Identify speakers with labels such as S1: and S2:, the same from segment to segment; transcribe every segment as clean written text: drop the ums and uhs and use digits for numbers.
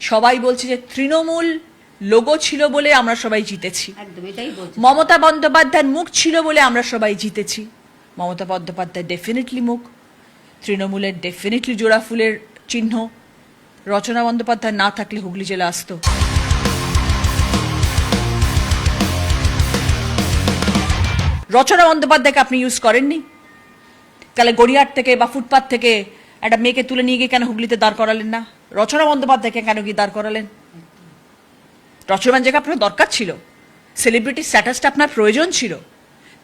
S1: সবাই বলছে যে তৃণমূল লোগো ছিল বলে আমরা সবাই জিতেছি,
S2: একদম এটাই বলছি।
S1: মমতা বন্দ্যোপাধ্যায়ের মুখ ছিল বলে আমরা সবাই জিতেছি। মমতা বন্দ্যোপাধ্যায় ডেফিনেটলি মুখ, তৃণমূলের ডেফিনেটলি জোড়া ফুলের চিহ্ন। রচনা বন্দ্যোপাধ্যায় না থাকলে হুগলি জেলা আসতো। রচনা বন্দ্যোপাধ্যায়কে আপনি ইউজ করেননি, তাহলে গড়িয়াহাট থেকে বা ফুটপাথ থেকে একটা মেয়েকে তুলে নিয়ে গিয়ে কেন হুগলিতে দাঁড় করালেন না? রচনা বন্দ্যোপাধ্যায়কে কেন গিয়ে দাঁড় করালেন? রচনা বন্দ্যোপাধ্যায়কে আপনার দরকার ছিল, সেলিব্রিটি স্ট্যাটাসটা আপনার প্রয়োজন ছিল,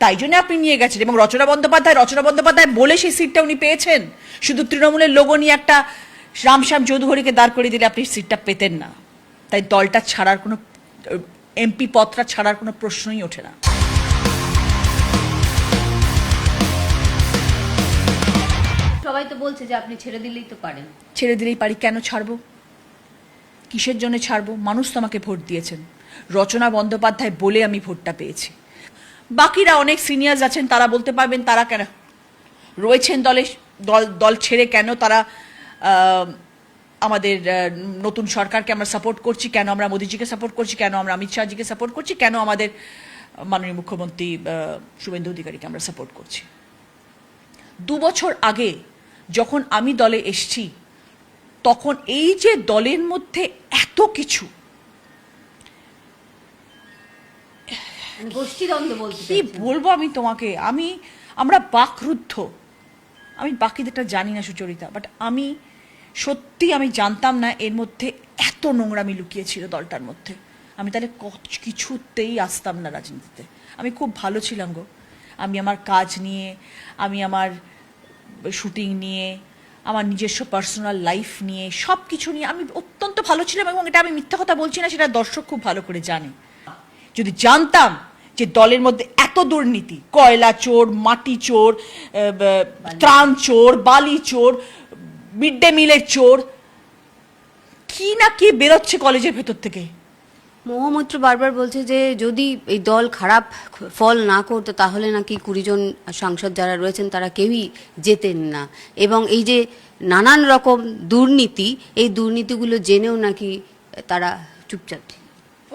S1: তাই জন্য আপনি নিয়ে গেছেন। এবং রচনা বন্দ্যোপাধ্যায় বলে সেই সিটটা উনি পেয়েছেন। শুধু তৃণমূলের লোগো নিয়ে একটা রামশ্যাম চৌধুরীকে দাঁড় করিয়ে দিলে আপনি সিটটা পেতেন না। তাই দলটা ছাড়ার কোনো, এমপি পদটা ছাড়ার কোনো প্রশ্নই ওঠে না।
S2: সবাই তো বলছে যে আপনি ছেড়ে দিলেই তো পারেন।
S1: ছেড়ে দিলেই পারি, কেন ছাড়বো? কিসের জন্য ছাড়বো? মানুষ তো আমাকে ভোট দিয়েছেন, রচনা বন্দ্যোপাধ্যায় বলে আমি ভোটটা পেয়েছি। বাকিরা অনেক সিনিয়র্স আছেন, তারা বলতে পারবেন তারা কেন রয়েছেন দলে, দল ছেড়ে কেন তারা আমাদের নতুন সরকারকে আমরা সাপোর্ট করছি, কেন আমরা মোদিজিকে সাপোর্ট করছি, কেন আমরা অমিত শাহজিকে সাপোর্ট করছি, কেন আমাদের মাননীয় মুখ্যমন্ত্রী শুভেন্দু অধিকারীকে আমরা সাপোর্ট করছি। 2 বছর আগে যখন আমি দলে এসছি, তখন এই যে দলের মধ্যে এত কিছু,
S2: গোষ্ঠীদ্বন্দ্ব বলতে
S1: কি বলবো আমি তোমাকে, আমরা বাকরুদ্ধ। আমি বাকিদেরটা জানি না সুচরিতা, বাট আমি সত্যি আমি জানতাম না এর মধ্যে এত নোংরামি লুকিয়েছিল দলটার মধ্যে। আমি তাহলে কিছুতেই আসতাম না রাজনীতিতে। আমি খুব ভালো ছিলাম গো, আমি আমার কাজ নিয়ে, আমি আমার শুটিং নিয়ে, আমার নিজস্ব পার্সোনাল লাইফ নিয়ে, সব কিছু নিয়ে আমি অত্যন্ত ভালো ছিলাম। এবং এটা আমি মিথ্যা কথা বলছি না, সেটা দর্শক খুব ভালো করে জানে। যদি জানতাম যে দলের মধ্যে এত দুর্নীতি, কয়লা চোর, মাটি চোর, ত্রাণ চোর, বালি চোর, মিড ডে মিলের চোর, কি না কি বেরোচ্ছে কলেজের ভেতর থেকে।
S2: মহামৈত্র বারবার বলছে যে যদি এই দল খারাপ ফল না করতো তাহলে নাকি 20 জন সাংসদ যারা রয়েছেন তারা কেউই জেতেন না, এবং এই যে নানান রকম দুর্নীতি, এই দুর্নীতিগুলো জেনেও নাকি তারা চুপচাপ।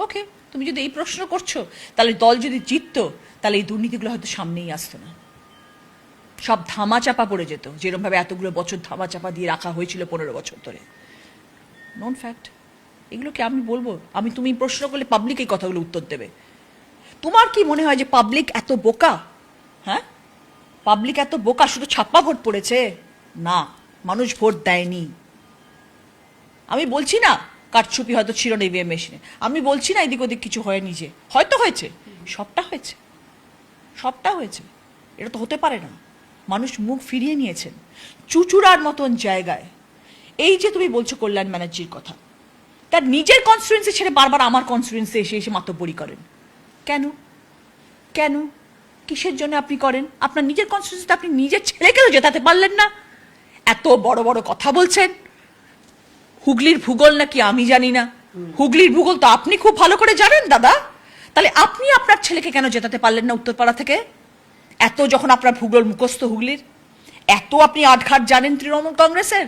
S1: ওকে, তুমি যদি এই প্রশ্ন করছো, তাহলে দল যদি জিততো তাহলে এই দুর্নীতিগুলো হয়তো সামনেই আসতো না, সব ধামাচাপা পড়ে যেত, যেরকম ভাবে এতগুলো বছর ধামাচাপা দিয়ে রাখা হয়েছিল 15 বছর ধরে। নন ফ্যাক্ট, এগুলোকে আমি বলবো? তুমি প্রশ্ন করলে পাবলিক এই কথাগুলো উত্তর দেবে। তোমার কি মনে হয় যে পাবলিক এত বোকা? হ্যাঁ, পাবলিক এত বোকা? শুধু ছাপ্পা ভোট পড়েছে না, মানুষ ভোট দেয়নি। আমি বলছি না কারচুপি হয়তো ছিল না ইভিএম মেশিনে, আমি বলছি না এদিক ওদিক কিছু হয়নি, যে হয়তো হয়েছে, সবটা হয়েছে, সবটা হয়েছে, এটা তো হতে পারে না। মানুষ মুখ ফিরিয়ে নিয়েছেন চুচুড়ার মতন জায়গায়। এই যে তুমি বলছো কল্যাণ ব্যানার্জির কথা, তার নিজের কনস্টিটুয়েন্সি ছেড়ে বারবার আমার কনস্টিটুয়েন্সি এসে এসে মাতব্বরি করেন কেন? কেন? কিসের জন্য আপনি করেন? আপনার নিজের কনস্টিটুয়েন্সিতে আপনি নিজের ছেলেকেও জেতাতে পারলেন না, এত বড় বড় কথা বলছেন। হুগলির ভূগোল নাকি আমি জানি না, হুগলির ভূগোল তো আপনি খুব ভালো করে জানেন দাদা। তাহলে আপনি আপনার ছেলেকে কেন জেতাতে পারলেন না উত্তরপাড়া থেকে? এত যখন আপনার ভূগোল মুখস্থ হুগলির, এত আপনি আটঘাট জানেন তৃণমূল কংগ্রেসের,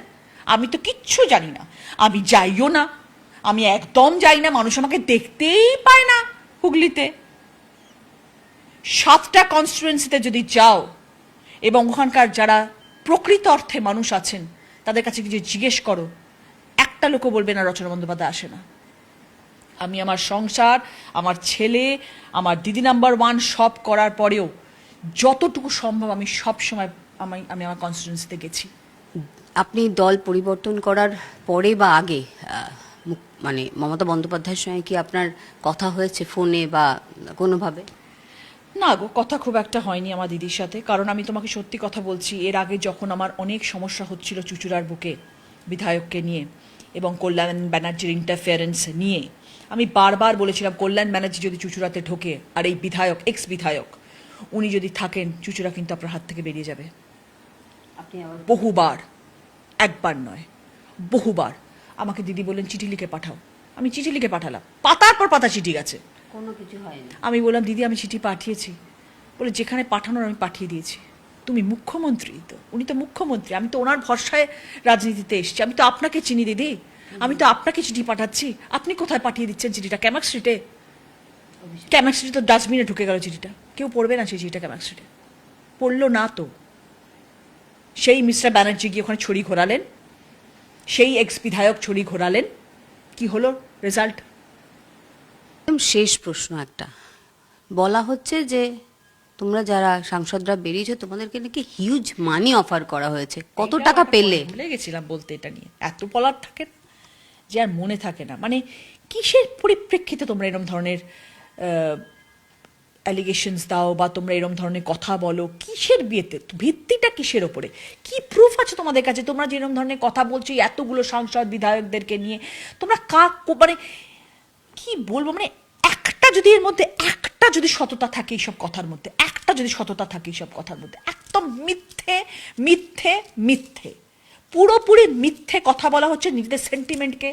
S1: আমি তো কিচ্ছু জানি না, আমি যাইও না, আমি একদম যাই না, মানুষ আমাকে দেখতেই পায় না হুগলিতে। 7টা কনস্টিটুয়েন্সিতে যদি যাও এবং ওখানকার যারা প্রকৃত অর্থে মানুষ আছেন তাদের কাছে কিছু জিজ্ঞেস করো, একটা লোকও বলবে না রচনা বন্দ্যোপাধ্যায় আসে না। আমি আমার সংসার, আমার ছেলে, আমার দিদি নাম্বার 1 সব করার পরেও যতটুকু সম্ভব আমি সব সময় আমি আমার কনস্টিটুয়েন্সিতে গেছি।
S2: আপনি দল পরিবর্তন করার পরে বা আগে মানে মমতা বন্দ্যোপাধ্যায়ের সঙ্গে কি আপনার কথা হয়েছে ফোনে বা কোনোভাবে?
S1: না গো, কথা খুব একটা হয়নি আমার দিদির সাথে, কারণ আমি তোমাকে সত্যি কথা বলছি, এর আগে যখন আমার অনেক সমস্যা হচ্ছিল চুচুড়ার বুকে বিধায়ককে নিয়ে এবং কল্যাণ ব্যানার্জির ইন্টারফিয়ারেন্স নিয়ে, আমি বারবার বলেছিলাম কল্যাণ ব্যানার্জি যদি চুচুড়াতে ঢোকে আর এই বিধায়ক, এক্স বিধায়ক উনি যদি থাকেন, চুচুড়া কিন্তু আপনার হাত থেকে বেরিয়ে যাবে। বহুবার, একবার নয়, বহুবার আমাকে দিদি বললেন চিঠি লিখে পাঠাও। আমি চিঠি লিখে পাঠালাম, পাতার পর পাতা চিঠি গেছে,
S2: কোনো কিছু হয়নি।
S1: আমি বললাম দিদি আমি চিঠি পাঠিয়েছি, বলে যেখানে পাঠানোর আমি পাঠিয়ে দিয়েছি। তুমি মুখ্যমন্ত্রী তো, উনি তো মুখ্যমন্ত্রী, আমি তো ওনার ভরসায় রাজনীতিতে এসেছি, আমি তো আপনাকে চিনি দিদি, আমি তো আপনাকে চিঠি পাঠাচ্ছি, আপনি কোথায় পাঠিয়ে দিচ্ছেন চিঠিটা? ক্যামাক স্ট্রিটে। ক্যামাক স্ট্রিটে তো ডাস্টবিনে ঢুকে গেল চিঠিটা, কেউ পড়বে না সেই চিঠিটা ক্যামাক স্ট্রিটে, পড়লো না তো। সেই মিস্টার ব্যানার্জি গিয়ে ওখানে ছড়ি ঘোরালেন, সেই এক্স বিধায়ক ছড়ি ঘোরালেন, কি হলো রেজাল্ট?
S2: একদম শেষ প্রশ্ন একটা, বলা হচ্ছে যে তোমরা যারা সাংসদরা বেরিয়েছো তোমাদেরকে নাকি হিউজ মানি অফার করা হয়েছে, কত টাকা পেলে?
S1: ভুলে গেছিলাম বলতে, এটা নিয়ে এত বলার থাকে না যে আর মনে থাকে না। মানে কিসের পরিপ্রেক্ষিতে তোমরা এরকম ধরনের অ্যালিগেশনস দাও বা তোমরা এরকম ধরনের কথা বলো? কিসের বিয়েতে, ভিত্তিটা কিসের ওপরে? কি প্রুফ আছে তোমাদের কাছে? তোমরা যেরকম ধরনের কথা বলছো এতগুলো সাংসদ বিধায়কদেরকে নিয়ে, তোমরা মানে কি বলবো, মানে একটা যদি এর মধ্যে একটা যদি সততা থাকে এইসব কথার মধ্যে, একটা যদি সততা থাকে এইসব কথার মধ্যে, একদম মিথ্যে মিথ্যে মিথ্যে, পুরোপুরি মিথ্যে কথা বলা হচ্ছে নিজেদের সেন্টিমেন্টকে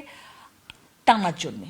S1: টানার জন্যে।